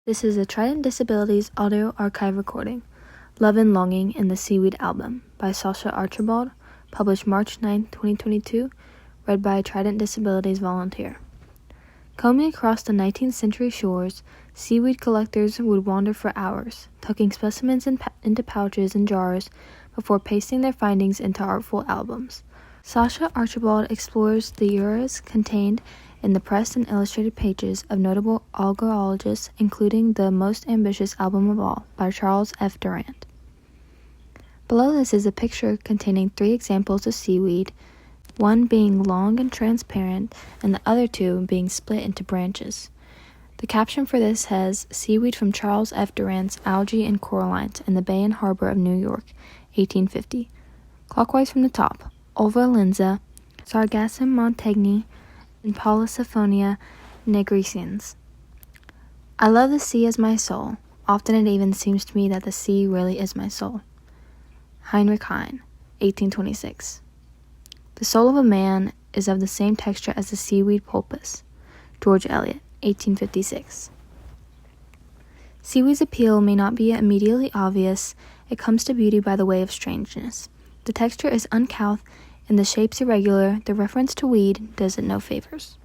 This is a Trident Disabilities audio archive recording, Love and Longing in the Seaweed album, by Sasha Archibald, published March 9, 2022, read by a Trident Disabilities volunteer. Combing across the 19th century shores, seaweed collectors would wander for hours, tucking specimens into pouches and jars before pasting their findings into artful albums. Sasha Archibald explores the eras contained in the pressed and illustrated pages of notable algologists, including the most ambitious album of all, by Charles F. Durant. Below this is a picture containing 3 examples of seaweed, one being long and transparent, and the other 2 being split into branches. The caption for this says, "Seaweed from Charles F. Durant's Algae and Corallines in the Bay and Harbor of New York, 1850. Clockwise from the top, Ulva lenza, Sargassum montagnei, and Polysiphonia nigrescens. I love the sea as my soul. Often it even seems to me that the sea really is my soul." Heinrich Heine, 1826. The soul of a man is of the same texture as the seaweed pulpus. George Eliot, 1856. Seaweed's appeal may not be immediately obvious. It comes to beauty by the way of strangeness. The texture is uncouth and the shape's irregular. The reference to weed does it no favors.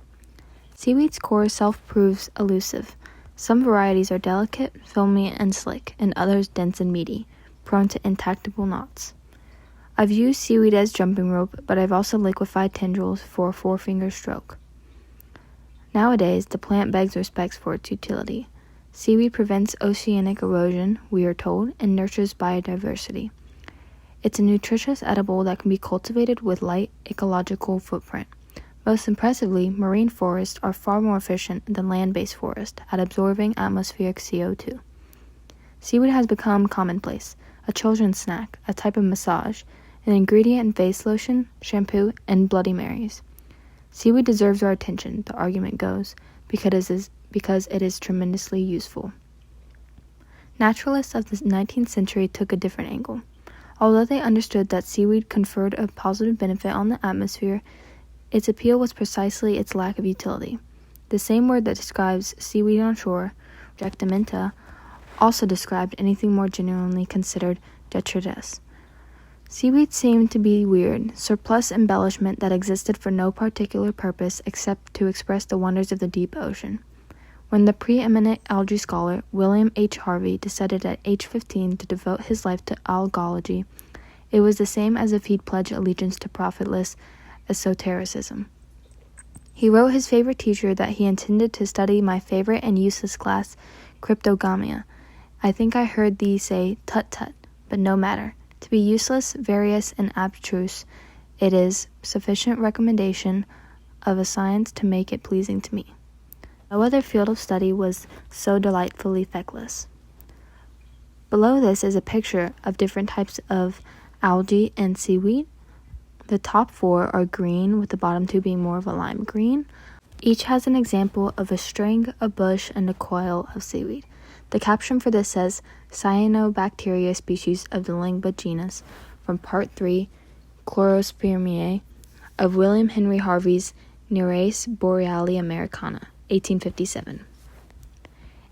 Seaweed's core self proves elusive. Some varieties are delicate, filmy, and slick, and others dense and meaty, prone to intractable knots. I've used seaweed as jumping rope, but I've also liquefied tendrils for a 4-finger stroke. Nowadays, the plant begs respect for its utility. Seaweed prevents oceanic erosion, we are told, and nurtures biodiversity. It's a nutritious edible that can be cultivated with light ecological footprint. Most impressively, marine forests are far more efficient than land-based forests at absorbing atmospheric CO2. Seaweed has become commonplace, a children's snack, a type of massage, an ingredient in face lotion, shampoo, and Bloody Marys. Seaweed deserves our attention, the argument goes, because it is tremendously useful. Naturalists of the 19th century took a different angle. Although they understood that seaweed conferred a positive benefit on the atmosphere, its appeal was precisely its lack of utility. The same word that describes seaweed on shore, rejectamenta, also described anything more genuinely considered detritus. Seaweed seemed to be weird, surplus embellishment that existed for no particular purpose except to express the wonders of the deep ocean. When the preeminent algae scholar William H. Harvey decided at age 15 to devote his life to algology, it was the same as if he'd pledged allegiance to profitless esotericism. He wrote his favorite teacher that he intended to study my favorite and useless class, cryptogamia. I think I heard thee say, "Tut tut," but no matter. To be useless, various, and abstruse, it is sufficient recommendation of a science to make it pleasing to me. No other field of study was so delightfully feckless. Below this is a picture of different types of algae and seaweed. The top 4 are green, with the bottom 2 being more of a lime green. Each has an example of a string, a bush, and a coil of seaweed. The caption for this says, "Cyanobacteria species of the Lingba genus," from Part 3, Chlorospermiae, of William Henry Harvey's Nereis boreali americana, 1857.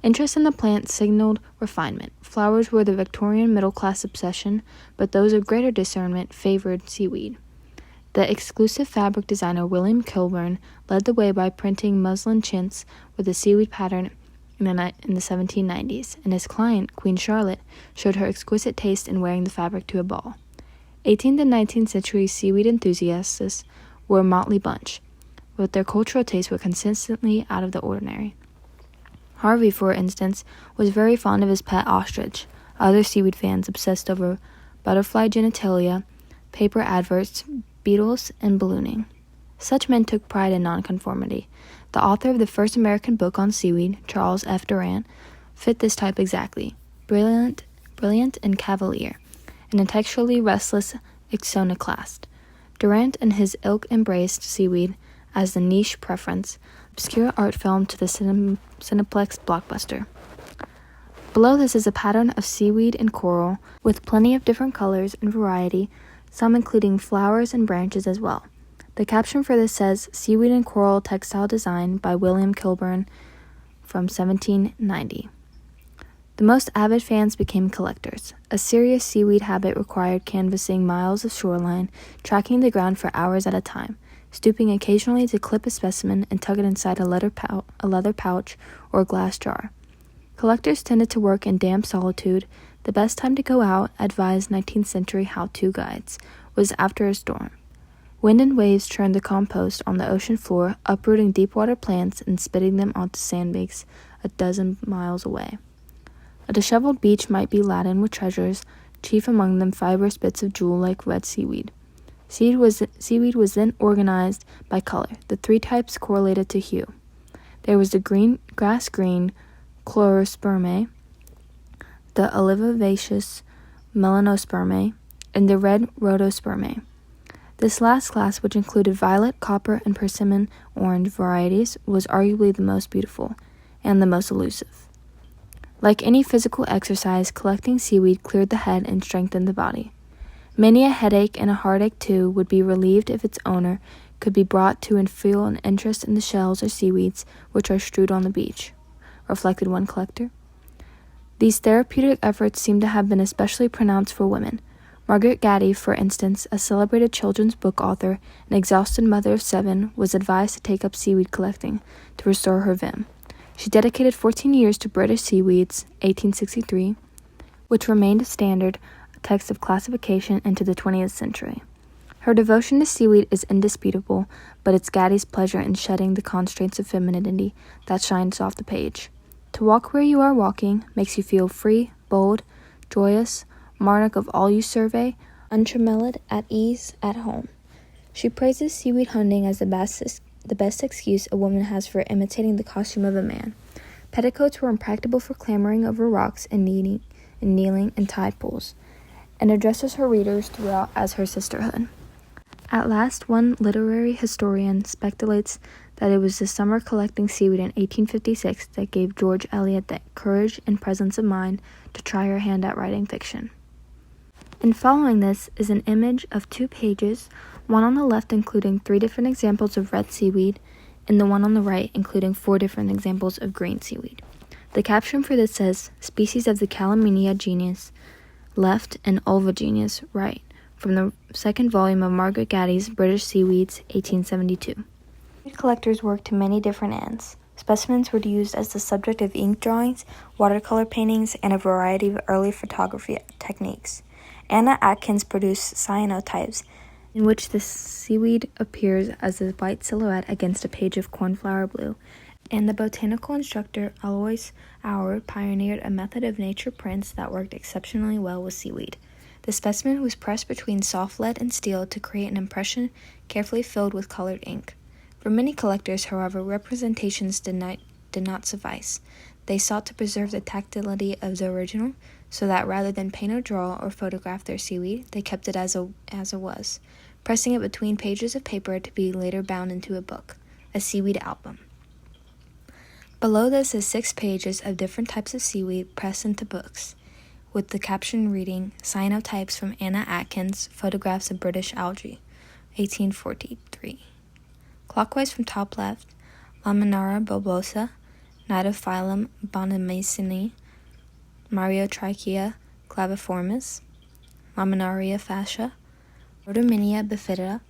Interest in the plant signaled refinement. Flowers were the Victorian middle-class obsession, but those of greater discernment favored seaweed. The exclusive fabric designer William Kilburn led the way by printing muslin chintz with a seaweed pattern in the 1790s, and his client, Queen Charlotte, showed her exquisite taste in wearing the fabric to a ball. 18th and 19th century seaweed enthusiasts were a motley bunch, but their cultural tastes were consistently out of the ordinary. Harvey, for instance, was very fond of his pet ostrich. Other seaweed fans obsessed over butterfly genitalia, paper adverts, beetles, and ballooning. Such men took pride in nonconformity. The author of the first American book on seaweed, Charles F. Durant, fit this type exactly. Brilliant and cavalier, an intellectually restless iconoclast. Durant and his ilk embraced seaweed as the niche preference, obscure art film to the Cineplex blockbuster. Below this is a pattern of seaweed and coral, with plenty of different colors and variety, some including flowers and branches as well. The caption for this says, "Seaweed and Coral Textile Design" by William Kilburn from 1790. The most avid fans became collectors. A serious seaweed habit required canvassing miles of shoreline, tracking the ground for hours at a time, stooping occasionally to clip a specimen and tug it inside a leather pouch or a glass jar. Collectors tended to work in damp solitude. The best time to go out, advised 19th century how-to guides, was after a storm. Wind and waves churned the compost on the ocean floor, uprooting deep-water plants and spitting them onto sandbanks a dozen miles away. A disheveled beach might be laden with treasures, chief among them fibrous bits of jewel-like red seaweed. Seaweed was then organized by color. The three types correlated to hue. There was the grass green chlorospermae, the olivaceous melanospermae, and the red rhodospermae. This last class, which included violet, copper, and persimmon orange varieties, was arguably the most beautiful and the most elusive. Like any physical exercise, collecting seaweed cleared the head and strengthened the body. Many a headache and a heartache, too, would be relieved if its owner could be brought to and feel an interest in the shells or seaweeds which are strewed on the beach, reflected one collector. These therapeutic efforts seem to have been especially pronounced for women. Margaret Gatty, for instance, a celebrated children's book author, an exhausted mother of 7, was advised to take up seaweed collecting to restore her vim. She dedicated 14 years to British seaweeds, 1863, which remained a standard text of classification into the 20th century. Her devotion to seaweed is indisputable, but it's Gatty's pleasure in shedding the constraints of femininity that shines off the page. To walk where you are walking makes you feel free, bold, joyous, monarch of all you survey, untrammeled, at ease, at home. She praises seaweed hunting as the best excuse a woman has for imitating the costume of a man. Petticoats were impractical for clambering over rocks and kneeling in tide pools, and addresses her readers throughout as her sisterhood. At last, one literary historian speculates that it was the summer collecting seaweed in 1856 that gave George Eliot the courage and presence of mind to try her hand at writing fiction. And following this is an image of 2 pages, one on the left including 3 different examples of red seaweed, and the one on the right including 4 different examples of green seaweed. The caption for this says, "Species of the Calamina genus, left, and Ulva genus, right," from the 2nd volume of Margaret Gatty's British Seaweeds, 1872. Seaweed collectors worked to many different ends. Specimens were used as the subject of ink drawings, watercolor paintings, and a variety of early photography techniques. Anna Atkins produced cyanotypes, in which the seaweed appears as a white silhouette against a page of cornflower blue, and the botanical instructor Alois Auer pioneered a method of nature prints that worked exceptionally well with seaweed. The specimen was pressed between soft lead and steel to create an impression carefully filled with colored ink. For many collectors, however, representations did not suffice. They sought to preserve the tactility of the original, so that rather than paint or draw or photograph their seaweed, they kept it as it was, pressing it between pages of paper to be later bound into a book, a seaweed album. Below this is 6 pages of different types of seaweed pressed into books, with the caption reading, "Cyanotypes from Anna Atkins, Photographs of British Algae, 1843. Clockwise from top left, Laminara bulbosa, Nidophyllum bonamacinae, Mariotrichia claviformis, Laminaria fascia, Rhodominia bifida,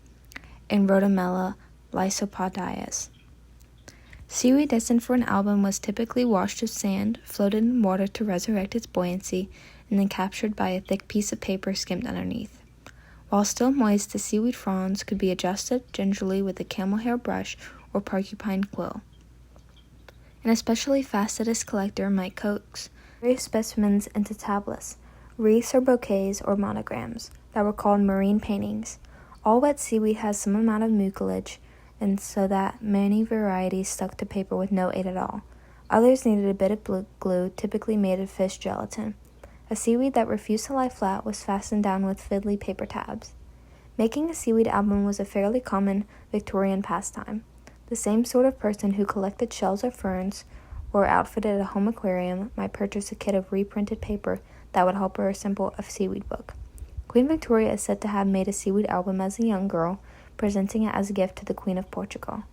and Rhodomela lysopodias. Seaweed destined for an album was typically washed with sand, floated in water to resurrect its buoyancy, and then captured by a thick piece of paper skimmed underneath. While still moist, the seaweed fronds could be adjusted gingerly with a camel hair brush or porcupine quill. An especially fastidious collector might coax various specimens into tablets, wreaths or bouquets or monograms that were called marine paintings. All wet seaweed has some amount of mucilage, and so that many varieties stuck to paper with no aid at all. Others needed a bit of glue, typically made of fish gelatin. A seaweed that refused to lie flat was fastened down with fiddly paper tabs. Making a seaweed album was a fairly common Victorian pastime. The same sort of person who collected shells or ferns or outfitted a home aquarium might purchase a kit of reprinted paper that would help her assemble a seaweed book. Queen Victoria is said to have made a seaweed album as a young girl, presenting it as a gift to the Queen of Portugal.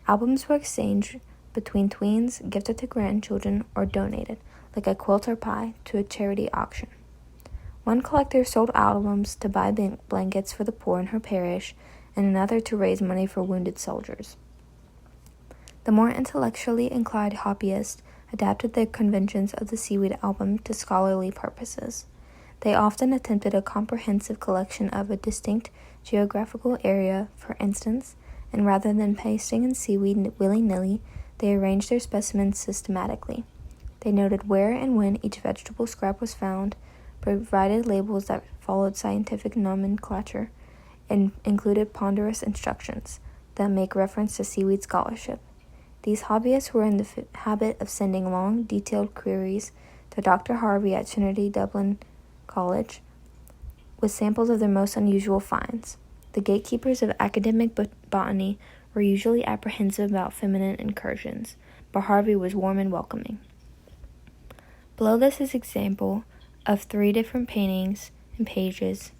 Albums were exchanged between tweens, gifted to grandchildren, or donated, like a quilt or pie, to a charity auction. One collector sold albums to buy blankets for the poor in her parish, and another to raise money for wounded soldiers. The more intellectually inclined hobbyists adapted the conventions of the Seaweed album to scholarly purposes. They often attempted a comprehensive collection of a distinct geographical area, for instance, and rather than pasting in seaweed willy-nilly, they arranged their specimens systematically. They noted where and when each vegetable scrap was found, provided labels that followed scientific nomenclature, and included ponderous instructions that make reference to seaweed scholarship. These hobbyists were in the habit of sending long, detailed queries to Dr. Harvey at Trinity Dublin College with samples of their most unusual finds. The gatekeepers of academic botany were usually apprehensive about feminine incursions, but Harvey was warm and welcoming. Below this is an example of 3 different paintings and pages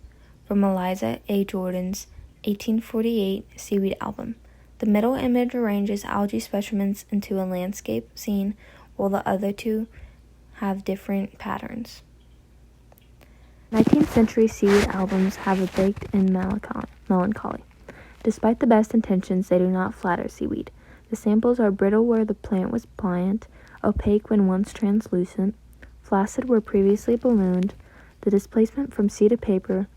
from Eliza A. Jordan's 1848 Seaweed album. The middle image arranges algae specimens into a landscape scene, while the other 2 have different patterns. 19th century seaweed albums have a baked-in melancholy. Despite the best intentions, they do not flatter seaweed. The samples are brittle where the plant was pliant, opaque when once translucent, flaccid where previously ballooned. The displacement from sea to paper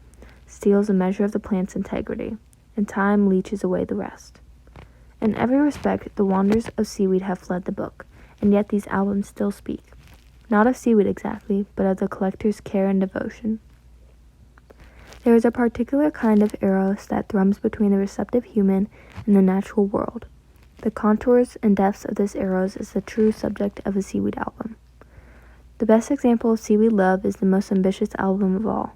steals a measure of the plant's integrity, and time leaches away the rest. In every respect, the wonders of seaweed have fled the book, and yet these albums still speak. Not of seaweed exactly, but of the collector's care and devotion. There is a particular kind of eros that thrums between the receptive human and the natural world. The contours and depths of this eros is the true subject of a seaweed album. The best example of seaweed love is the most ambitious album of all,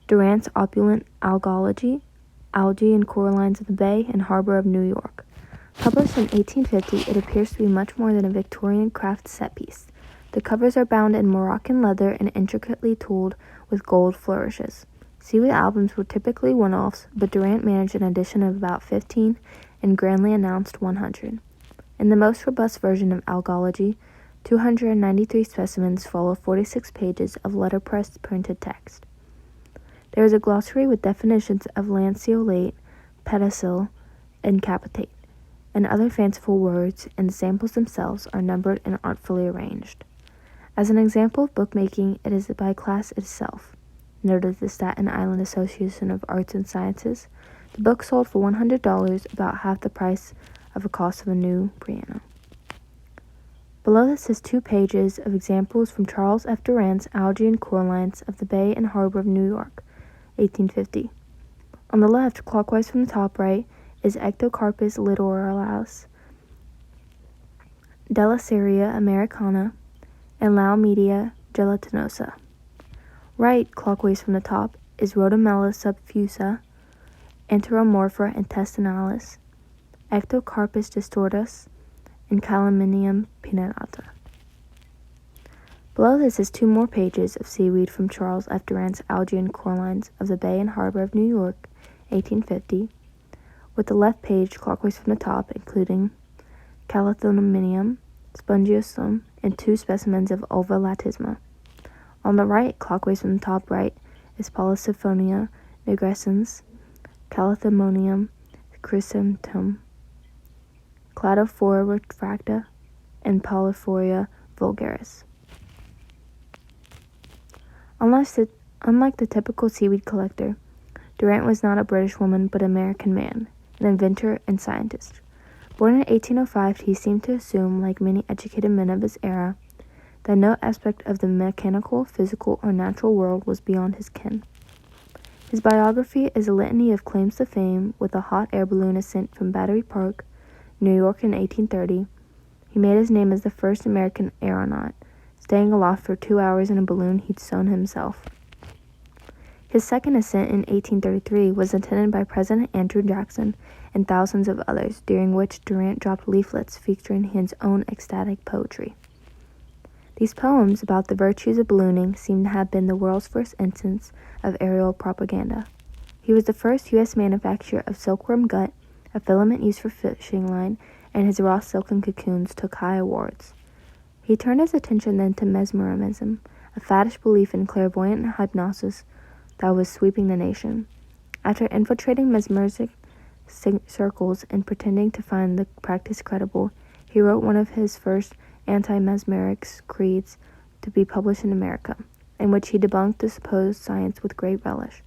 Durant's opulent algology, Algae and Corallines of the Bay and Harbor of New York. Published in 1850, it appears to be much more than a Victorian craft set piece. The covers are bound in Moroccan leather and intricately tooled with gold flourishes. Seaweed albums were typically one-offs, but Durant managed an edition of about 15 and grandly announced 100. In the most robust version of algology, 293 specimens follow 46 pages of letterpress printed text. There is a glossary with definitions of lanceolate, pedicel, and capitate, and other fanciful words, and the samples themselves are numbered and artfully arranged. As an example of bookmaking, it is by class itself. Noted the Staten Island Association of Arts and Sciences, the book sold for $100, about half the price of the cost of a new piano. Below this is 2 pages of examples from Charles F. Durant's Algae and Corallines of the Bay and Harbor of New York, 1850. On the left, clockwise from the top right, is Ectocarpus littoralis, Delaceria americana, and Laumedia gelatinosa. Right, clockwise from the top, is Rhodomela subfusa, Enteromorpha intestinalis, Ectocarpus distortus, and Calaminium pinnata. Below this is 2 more pages of seaweed from Charles F. Durant's Algae and Corallines of the Bay and Harbor of New York, 1850, with the left page clockwise from the top, including Calathominium, Spongiosum, and 2 specimens of Ulva latisma. On the right, clockwise from the top right, is Polysiphonia nigrescens, Calathomonium chrysanthemum, Cladophora refracta, and Polyphoria vulgaris. Unlike the typical seaweed collector, Durant was not a British woman but an American man, an inventor and scientist. Born in 1805, he seemed to assume, like many educated men of his era, that no aspect of the mechanical, physical, or natural world was beyond his ken. His biography is a litany of claims to fame, with a hot air balloon ascent from Battery Park, New York in 1830. He made his name as the first American aeronaut, staying aloft for 2 hours in a balloon he'd sewn himself. His second ascent in 1833 was attended by President Andrew Jackson and thousands of others, during which Durant dropped leaflets featuring his own ecstatic poetry. These poems about the virtues of ballooning seem to have been the world's first instance of aerial propaganda. He was the first U.S. manufacturer of silkworm gut, a filament used for fishing line, and his raw silken cocoons took high awards. He turned his attention then to mesmerism, a faddish belief in clairvoyant hypnosis that was sweeping the nation. After infiltrating mesmeric circles and pretending to find the practice credible, he wrote one of his first anti-mesmeric creeds to be published in America, in which he debunked the supposed science with great relish.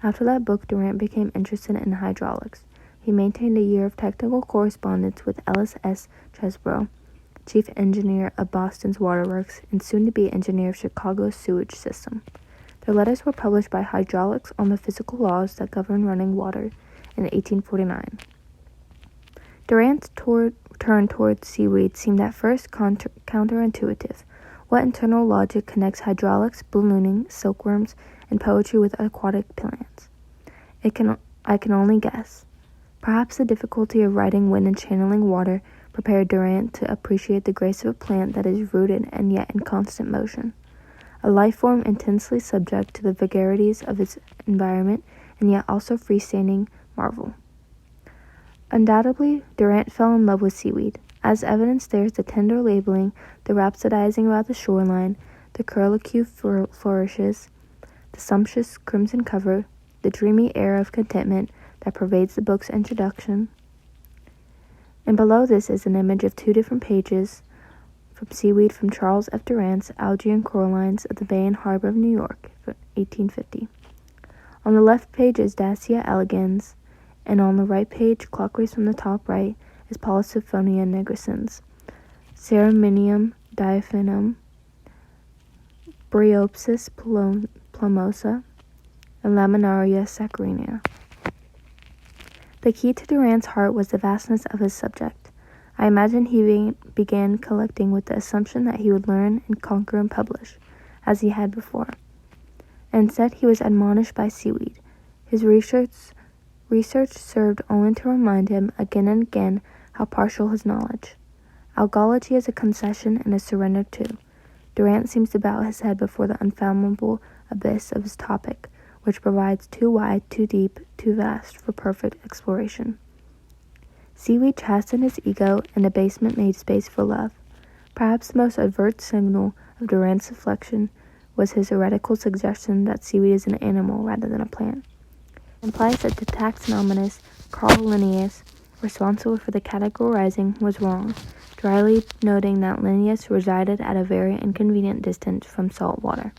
After that book, Durant became interested in hydraulics. He maintained a year of technical correspondence with Ellis S. Chesbrough, chief engineer of Boston's waterworks and soon-to-be engineer of Chicago's sewage system. Their letters were published by Hydraulics on the Physical Laws That Govern Running Water in 1849. Durant's turn towards seaweed seemed at first counterintuitive. What internal logic connects hydraulics, ballooning, silkworms, and poetry with aquatic plants? I can only guess. Perhaps the difficulty of writing wind and channeling water prepared Durant to appreciate the grace of a plant that is rooted and yet in constant motion, a life form intensely subject to the vagaries of its environment and yet also freestanding marvel. Undoubtedly, Durant fell in love with seaweed. As evidence, there is the tender labeling, the rhapsodizing about the shoreline, the curlicue flourishes, the sumptuous crimson cover, the dreamy air of contentment that pervades the book's introduction. And below this is an image of two different pages from Seaweed from Charles F. Durant's Algae and Corallines of the Bay and Harbor of New York, 1850. On the left page is Dacia elegans, and on the right page, clockwise from the top right, is Polysiphonia nigrescens, Ceraminium diaphanum, Bryopsis plumosa, and Laminaria saccharina. The key to Durant's heart was the vastness of his subject. I imagine he began collecting with the assumption that he would learn and conquer and publish, as he had before. Instead, he was admonished by seaweed. His research served only to remind him again and again how partial his knowledge. Algology is a concession and a surrender too. Durant seems to bow his head before the unfathomable abyss of his topic, which provides too wide, too deep, too vast for perfect exploration. Seaweed chastened his ego, and abasement made space for love. Perhaps the most overt signal of Durant's affliction was his heretical suggestion that seaweed is an animal rather than a plant. It implies that the taxonomist Carl Linnaeus, responsible for the categorizing, was wrong, dryly noting that Linnaeus resided at a very inconvenient distance from salt water.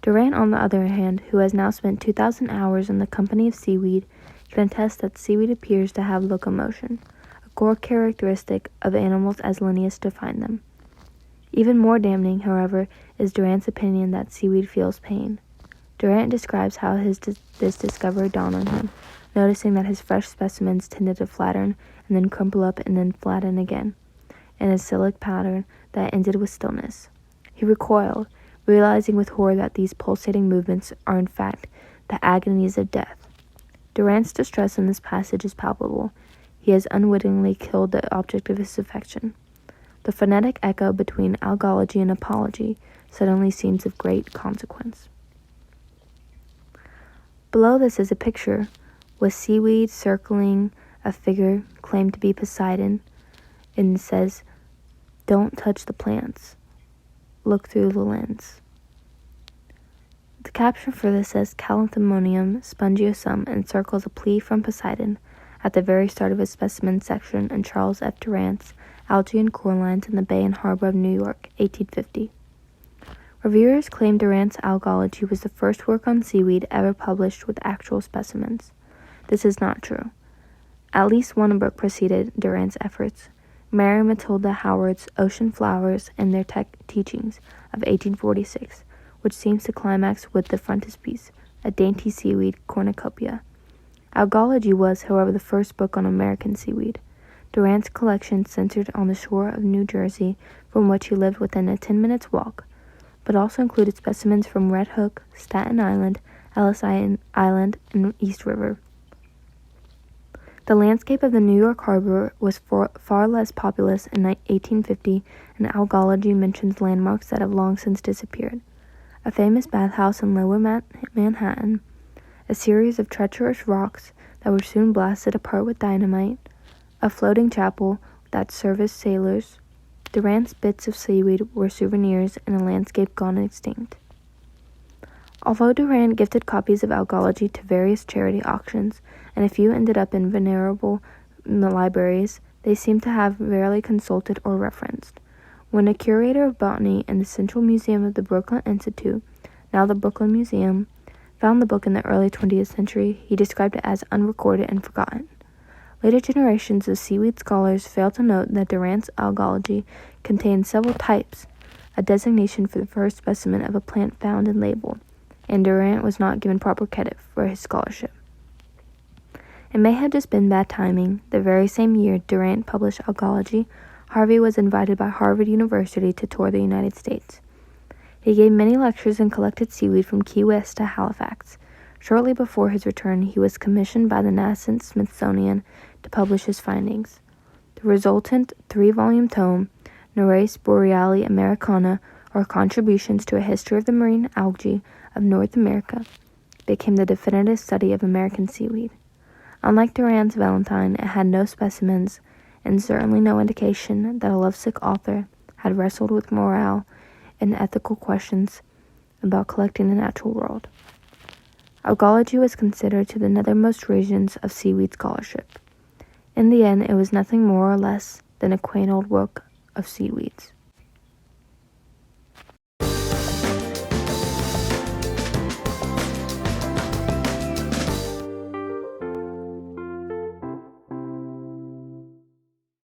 Durant, on the other hand, who has now spent 2,000 hours in the company of seaweed, can attest that seaweed appears to have locomotion, a core characteristic of animals as Linnaeus defined them. Even more damning, however, is Durant's opinion that seaweed feels pain. Durant describes how this discovery dawned on him, noticing that his fresh specimens tended to flatten and then crumple up and then flatten again, in a cyclic pattern that ended with stillness. He recoiled, realizing with horror that these pulsating movements are in fact the agonies of death. Durant's distress in this passage is palpable. He has unwittingly killed the object of his affection. The phonetic echo between algology and apology suddenly seems of great consequence. Below this is a picture with seaweed circling a figure claimed to be Poseidon, and it says, "Don't touch the plants. Look through the lens." The caption for this says Calanthamonium spongiosum and circles a plea from Poseidon at the very start of his specimen section in Charles F. Durant's Algae and Corallines in the Bay and Harbor of New York, 1850. Reviewers claim Durant's Algology was the first work on seaweed ever published with actual specimens. This is not true. At least one book preceded Durant's efforts, Mary Matilda Howard's Ocean Flowers and Their Teachings of 1846, which seems to climax with the frontispiece, a dainty seaweed cornucopia. Algology was, however, the first book on American seaweed. Durant's collection centered on the shore of New Jersey, from which he lived within a 10-minute walk, but also included specimens from Red Hook, Staten Island, Ellis Island, and East River. The landscape of the New York harbor was far less populous in 1850, and Algology mentions landmarks that have long since disappeared. A famous bathhouse in Lower Manhattan, a series of treacherous rocks that were soon blasted apart with dynamite, a floating chapel, that serviced sailors. Durant's bits of seaweed were souvenirs in a landscape gone extinct. Although Durant gifted copies of Algology to various charity auctions, and a few ended up in venerable libraries, they seem to have rarely consulted or referenced. When a curator of botany in the Central Museum of the Brooklyn Institute, now the Brooklyn Museum, found the book in the early 20th century, he described it as unrecorded and forgotten. Later generations of seaweed scholars failed to note that Durant's Algology contained several types, a designation for the first specimen of a plant found and labeled, and Durant was not given proper credit for his scholarship. It may have just been bad timing. The very same year Durant published Algology, Harvey was invited by Harvard University to tour the United States. He gave many lectures and collected seaweed from Key West to Halifax. Shortly before his return, he was commissioned by the nascent Smithsonian to publish his findings. The resultant 3-volume tome, Nereis Boreali Americana, or Contributions to a History of the Marine Algae of North America, became the definitive study of American seaweed. Unlike Durant's Valentine, it had no specimens, and certainly no indication that a lovesick author had wrestled with morale and ethical questions about collecting the natural world. Algology was considered to the nethermost regions of seaweed scholarship. In the end, it was nothing more or less than a quaint old book of seaweeds.